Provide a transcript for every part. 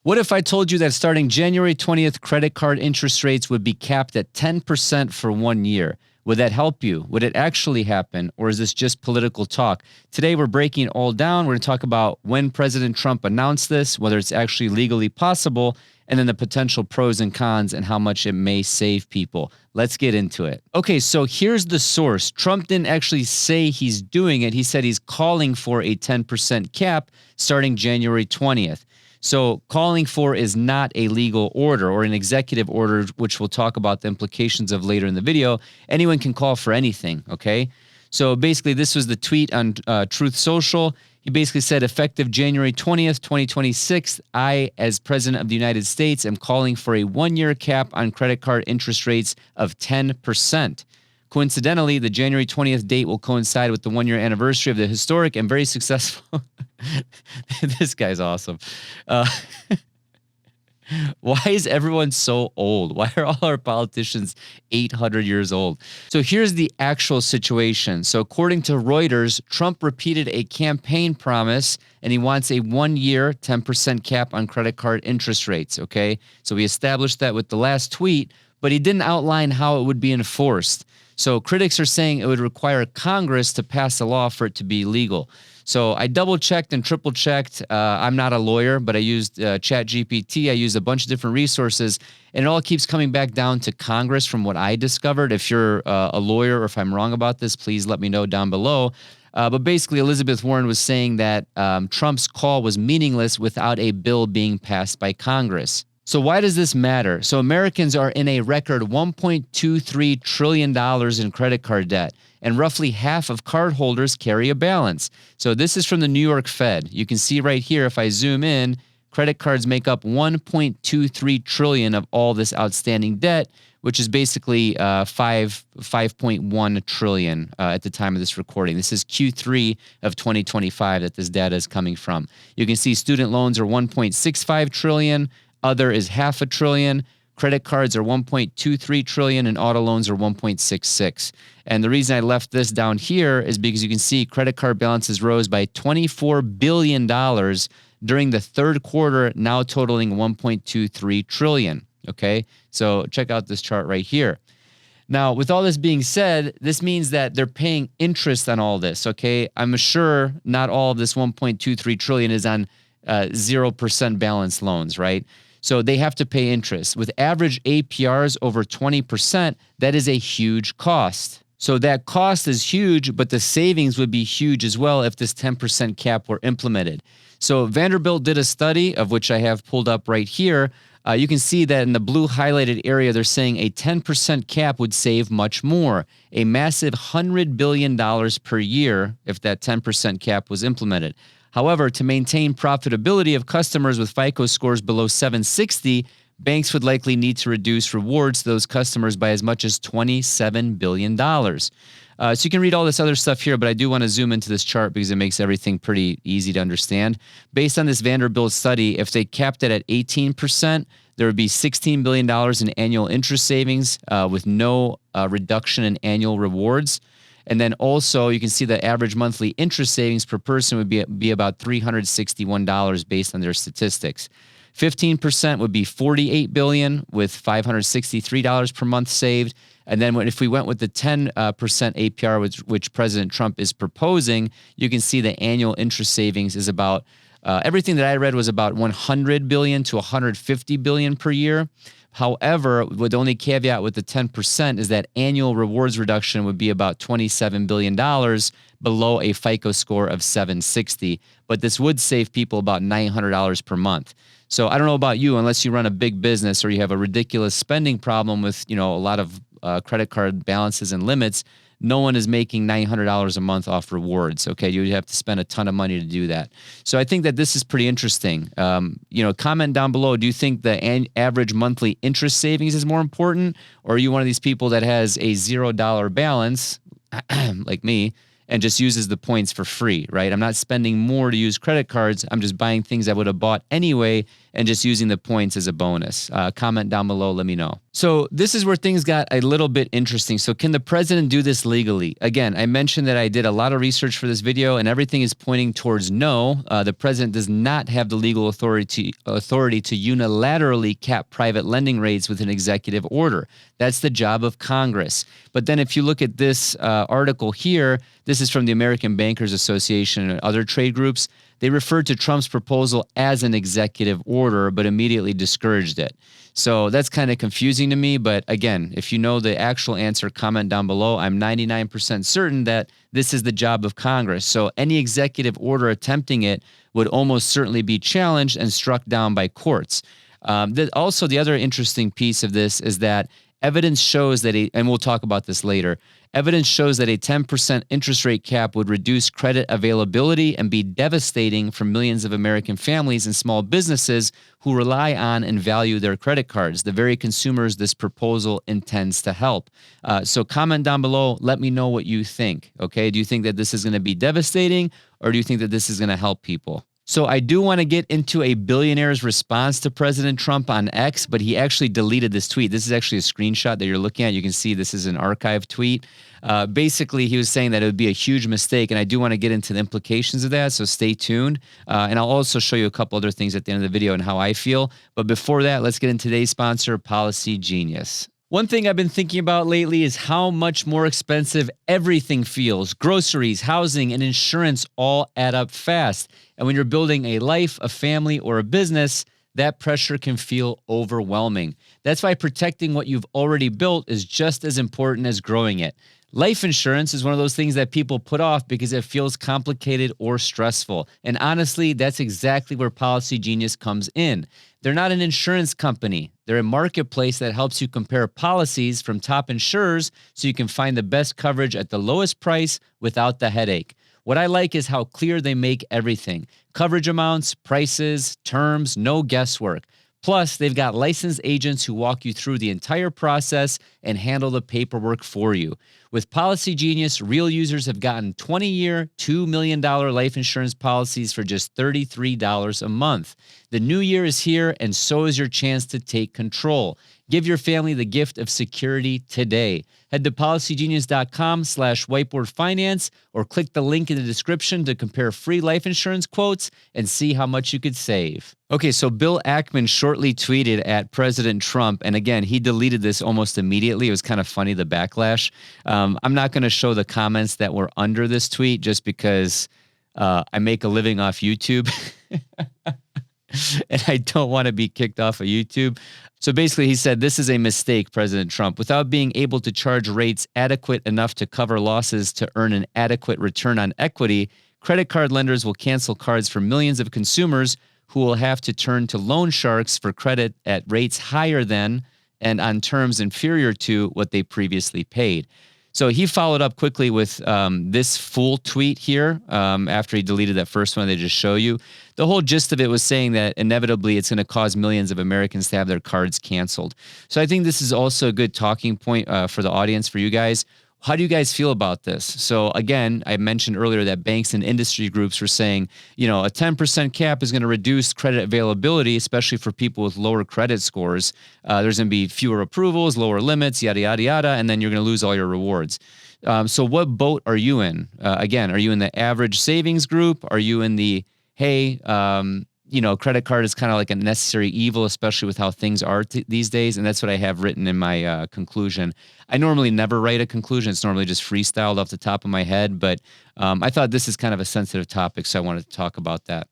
What if I told you that starting January 20th, credit card interest rates would be capped at 10% for 1 year? Would that help you? Would it actually happen? Or is this just political talk? Today, we're breaking it all down. We're going to talk about when President Trump announced this, whether it's actually legally possible, and then the potential pros and cons and how much it may save people. Let's get into it. Okay, so here's the source. Trump didn't actually say he's doing it. He said he's calling for a 10% cap starting January 20th. So calling for is not a legal order or an executive order, which we'll talk about the implications of later in the video. Anyone can call for anything, okay? So basically, this was the tweet on Truth Social. He basically said, effective January 20th, 2026, I, as President of the United States, am calling for a 1-year cap on credit card interest rates of 10%. Coincidentally, the January 20th date will coincide with the 1-year anniversary of the historic and very successful... This guy's awesome. Why is everyone so old? Why are all our politicians 800 years old? So here's the actual situation. So according to Reuters, Trump repeated a campaign promise, and he wants a 1-year 10% cap on credit card interest rates, okay? So we established that with the last tweet, but he didn't outline how it would be enforced. So critics are saying it would require Congress to pass a law for it to be legal. So I double-checked and triple-checked. I'm not a lawyer, but I used ChatGPT. I used a bunch of different resources, and it all keeps coming back down to Congress from what I discovered. If you're a lawyer or if I'm wrong about this, please let me know down below. But basically, Elizabeth Warren was saying that Trump's call was meaningless without a bill being passed by Congress. So why does this matter? So Americans are in a record $1.23 trillion in credit card debt, and roughly half of cardholders carry a balance. So this is from the New York Fed. You can see right here, if I zoom in, credit cards make up $1.23 trillion of all this outstanding debt, which is basically $5.1 trillion at the time of this recording. This is Q3 of 2025 that this data is coming from. You can see student loans are $1.65 trillion. Other is $0.5 trillion. Credit cards are $1.23 trillion, and auto loans are $1.66. And the reason I left this down here is because you can see credit card balances rose by $24 billion during the third quarter, now totaling $1.23 trillion. Okay, so check out this chart right here. Now, with all this being said, this means that they're paying interest on all this. Okay, I'm sure not all of this $1.23 trillion is on 0% balance loans, right? So they have to pay interest. With average APRs over 20%, that is a huge cost. So that cost is huge, but the savings would be huge as well if this 10% cap were implemented. So Vanderbilt did a study, of which I have pulled up right here. You can see that in the blue highlighted area, they're saying a 10% cap would save much more, a massive $100 billion per year if that 10% cap was implemented. However, to maintain profitability of customers with FICO scores below 760, banks would likely need to reduce rewards to those customers by as much as $27 billion. So you can read all this other stuff here, but I do want to zoom into this chart because it makes everything pretty easy to understand. Based on this Vanderbilt study, if they capped it at 18%, there would be $16 billion in annual interest savings with no reduction in annual rewards. And then also you can see the average monthly interest savings per person would be about $361 based on their statistics. 15% would be $48 billion with $563 per month saved. And then if we went with the 10% APR, which President Trump is proposing, you can see the annual interest savings is about, everything that I read was about $100 billion to $150 billion per year. However, the only caveat with the 10% is that annual rewards reduction would be about $27 billion below a FICO score of 760. But this would save people about $900 per month. So I don't know about you, unless you run a big business or you have a ridiculous spending problem with, a lot of credit card balances and limits, no one is making $900 a month off rewards. Okay, you would have to spend a ton of money to do that. So I think that this is pretty interesting. Comment down below. Do you think the average monthly interest savings is more important, or are you one of these people that has a $0 balance, like me, and just uses the points for free? Right? I'm not spending more to use credit cards. I'm just buying things I would have bought anyway and just using the points as a bonus. Comment down below, let me know. So this is where things got a little bit interesting. So can the president do this legally? Again, I mentioned that I did a lot of research for this video, and everything is pointing towards no. The president does not have the legal authority to unilaterally cap private lending rates with an executive order. That's the job of Congress. But then if you look at this article here, this is from the American Bankers Association and other trade groups. They referred to Trump's proposal as an executive order, but immediately discouraged it. So that's kind of confusing to me. But again, if you know the actual answer, comment down below. I'm 99% certain that this is the job of Congress. So any executive order attempting it would almost certainly be challenged and struck down by courts. Also, the other interesting piece of this is that evidence shows that, and we'll talk about this later, evidence shows that a 10% interest rate cap would reduce credit availability and be devastating for millions of American families and small businesses who rely on and value their credit cards, the very consumers this proposal intends to help. So comment down below. Let me know what you think. Okay, do you think that this is going to be devastating, or do you think that this is going to help people? So I do want to get into a billionaire's response to President Trump on X, but he actually deleted this tweet. This is actually a screenshot that you're looking at. You can see this is an archived tweet. Basically, he was saying that it would be a huge mistake, and I do want to get into the implications of that, so stay tuned. And I'll also show you a couple other things at the end of the video and how I feel. But before that, let's get into today's sponsor, Policy Genius. One thing I've been thinking about lately is how much more expensive everything feels. Groceries, housing, and insurance all add up fast. And when you're building a life, a family, or a business, that pressure can feel overwhelming. That's why protecting what you've already built is just as important as growing it. Life insurance is one of those things that people put off because it feels complicated or stressful. And honestly, that's exactly where Policy Genius comes in. They're not an insurance company. They're a marketplace that helps you compare policies from top insurers so you can find the best coverage at the lowest price without the headache. What I like is how clear they make everything. Coverage amounts, prices, terms, no guesswork. Plus, they've got licensed agents who walk you through the entire process and handle the paperwork for you. With Policy Genius, real users have gotten 20-year, $2 million life insurance policies for just $33 a month. The new year is here, and so is your chance to take control. Give your family the gift of security today. Head to policygenius.com/whiteboardfinance or click the link in the description to compare free life insurance quotes and see how much you could save. Okay, so Bill Ackman shortly tweeted at President Trump, and again, he deleted this almost immediately. It was kind of funny, the backlash. I'm not going to show the comments that were under this tweet just because I make a living off YouTube. And I don't want to be kicked off of YouTube. So basically, he said, this is a mistake, President Trump. Without being able to charge rates adequate enough to cover losses to earn an adequate return on equity, credit card lenders will cancel cards for millions of consumers who will have to turn to loan sharks for credit at rates higher than and on terms inferior to what they previously paid. So he followed up quickly with this full tweet here after he deleted that first one they just show you. The whole gist of it was saying that inevitably it's going to cause millions of Americans to have their cards canceled. So I think this is also a good talking point for the audience, for you guys. How do you guys feel about this? So again, I mentioned earlier that banks and industry groups were saying, a 10% cap is going to reduce credit availability, especially for people with lower credit scores. There's going to be fewer approvals, lower limits, yada, yada, yada, and then you're going to lose all your rewards. So what boat are you in? Again, are you in the average savings group? Are you in the, hey, credit card is kind of like a necessary evil, especially with how things are these days. And that's what I have written in my conclusion. I normally never write a conclusion. It's normally just freestyled off the top of my head. But I thought this is kind of a sensitive topic, so I wanted to talk about that.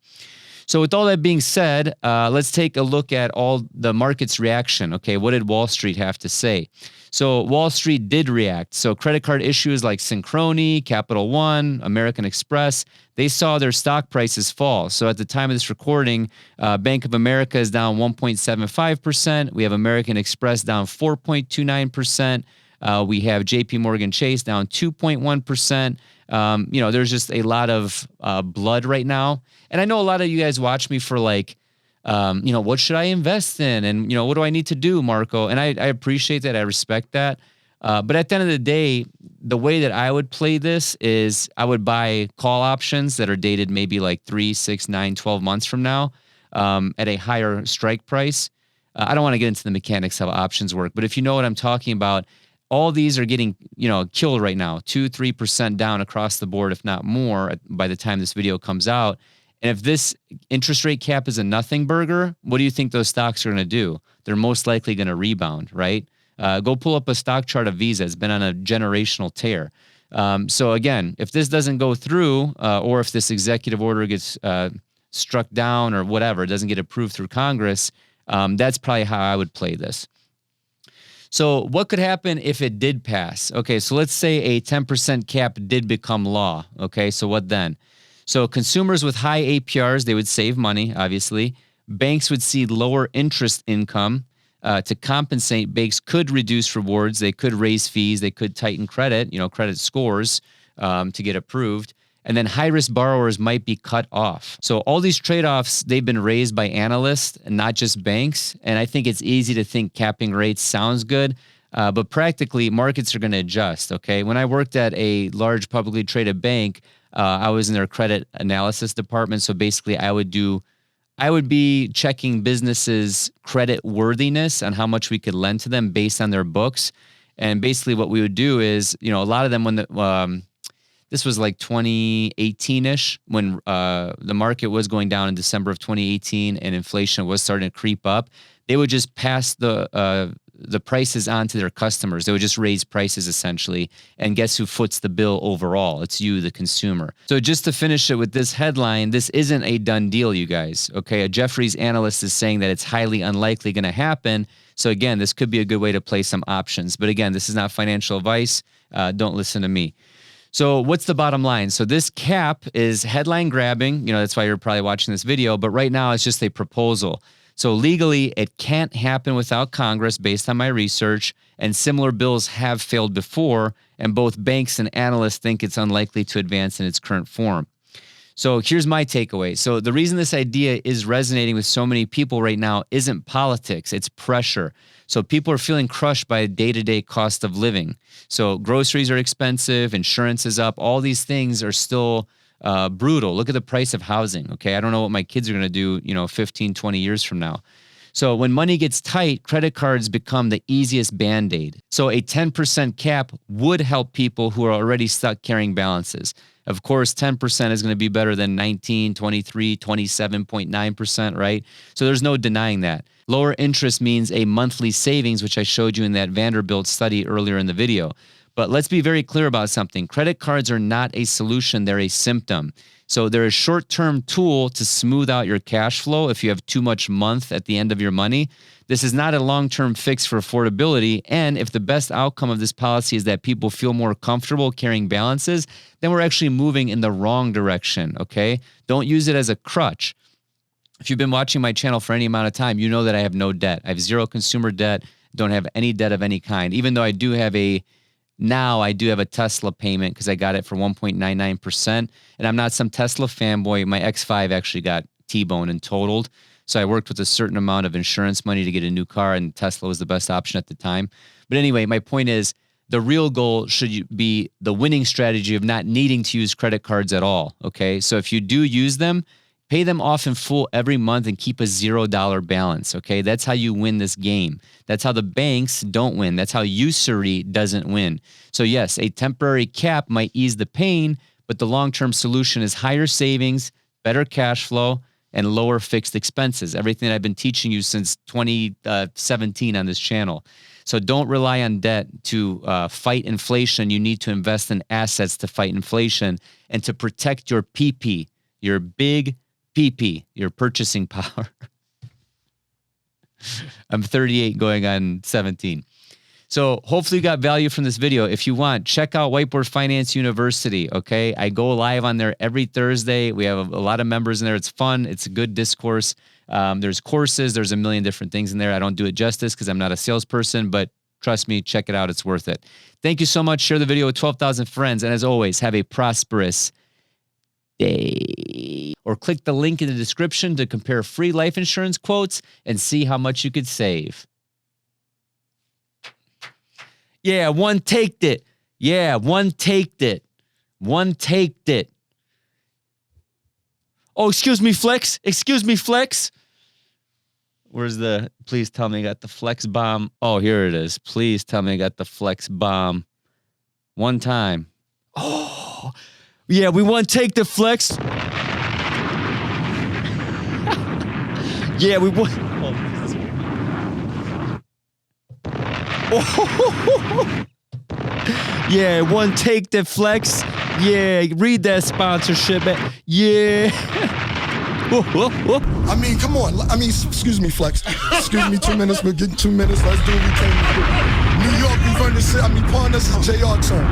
So with all that being said, let's take a look at all the market's reaction. Okay, what did Wall Street have to say? So Wall Street did react. So credit card issues like Synchrony, Capital One, American Express, they saw their stock prices fall. So at the time of this recording, Bank of America is down 1.75%. We have American Express down 4.29%. We have JP Morgan Chase down 2.1%. There's just a lot of blood right now. And I know a lot of you guys watch me for like, what should I invest in? And, what do I need to do, Marko? And I appreciate that. I respect that. But at the end of the day, the way that I would play this is I would buy call options that are dated maybe like 3, 6, 9, 12 months from now. at a higher strike price. I don't want to get into the mechanics of how options work, but if you know what I'm talking about, all these are getting, killed right now, 2-3% down across the board, if not more, by the time this video comes out. And if this interest rate cap is a nothing burger, what do you think those stocks are going to do? They're most likely going to rebound, right? Go pull up a stock chart of Visa. It's been on a generational tear. So again, if this doesn't go through, or if this executive order gets struck down or whatever, it doesn't get approved through Congress, that's probably how I would play this. So what could happen if it did pass? Okay, so let's say a 10% cap did become law. Okay, so what then? So consumers with high APRs, they would save money, obviously. Banks would see lower interest income. To compensate, banks could reduce rewards. They could raise fees. They could tighten credit, credit scores to get approved. And then high-risk borrowers might be cut off. So all these trade-offs, they've been raised by analysts and not just banks. And I think it's easy to think capping rates sounds good, but practically markets are going to adjust, okay? When I worked at a large publicly traded bank, I was in their credit analysis department. So basically I would be checking businesses' credit worthiness on how much we could lend to them based on their books. And basically what we would do is, a lot of them, when this was like 2018-ish, when the market was going down in December of 2018 and inflation was starting to creep up, they would just pass the prices on to their customers. They would just raise prices essentially. And guess who foots the bill overall? It's you, the consumer. So just to finish it with this headline, this isn't a done deal, you guys. Okay, a Jefferies analyst is saying that it's highly unlikely going to happen. So again, this could be a good way to play some options. But again, this is not financial advice. Don't listen to me. So what's the bottom line? So this cap is headline grabbing. That's why you're probably watching this video. But right now, it's just a proposal. So legally, it can't happen without Congress based on my research, and similar bills have failed before, and both banks and analysts think it's unlikely to advance in its current form. So here's my takeaway. So the reason this idea is resonating with so many people right now isn't politics, it's pressure. So people are feeling crushed by day-to-day cost of living. So groceries are expensive, insurance is up, all these things are still brutal. Look at the price of housing, okay? I don't know what my kids are going to do, 15, 20 years from now. So when money gets tight, credit cards become the easiest Band-Aid. So a 10% cap would help people who are already stuck carrying balances. Of course, 10% is going to be better than 19, 23, 27.9%, right? So there's no denying that. Lower interest means a monthly savings, which I showed you in that Vanderbilt study earlier in the video. But let's be very clear about something. Credit cards are not a solution, they're a symptom. So they're a short-term tool to smooth out your cash flow if you have too much month at the end of your money. This is not a long-term fix for affordability, and if the best outcome of this policy is that people feel more comfortable carrying balances, then we're actually moving in the wrong direction, okay? Don't use it as a crutch. If you've been watching my channel for any amount of time, you know that I have no debt. I have zero consumer debt, don't have any debt of any kind, even though I do have a Tesla payment because I got it for 1.99%. And I'm not some Tesla fanboy. My X5 actually got T-boned and totaled. So I worked with a certain amount of insurance money to get a new car, and Tesla was the best option at the time. But anyway, my point is the real goal should be the winning strategy of not needing to use credit cards at all. Okay. So if you do use them, pay them off in full every month and keep a $0 balance, okay? That's how you win this game. That's how the banks don't win. That's how usury doesn't win. So yes, a temporary cap might ease the pain, but the long-term solution is higher savings, better cash flow, and lower fixed expenses. Everything I've been teaching you since 2017 on this channel. So don't rely on debt to fight inflation. You need to invest in assets to fight inflation and to protect your PP, your big PP, your purchasing power. I'm 38 going on 17. So hopefully you got value from this video. If you want, check out Whiteboard Finance University, okay? I go live on there every Thursday. We have a lot of members in there. It's fun. It's a good discourse. There's courses. There's a million different things in there. I don't do it justice because I'm not a salesperson, but trust me, check it out. It's worth it. Thank you so much. Share the video with 12,000 friends. And as always, have a prosperous day. Or click the link in the description to compare free life insurance quotes and see how much you could save. Yeah, one taked it. Yeah, one taked it. One taked it. Oh, excuse me, Flex. Excuse me, Flex. Where's the, please tell me I got the Flex bomb. Oh, here it is. Please tell me I got the Flex bomb. One time. Oh, yeah, we want to take the Flex. Yeah, we want. Oh. Yeah, one take the Flex. Yeah, read that sponsorship. Yeah. I mean, come on. I mean, excuse me, Flex. Excuse me, 2 minutes. We're getting 2 minutes. Let's do what we can. New York, we run this shit. I mean, pawn, this is JR turn.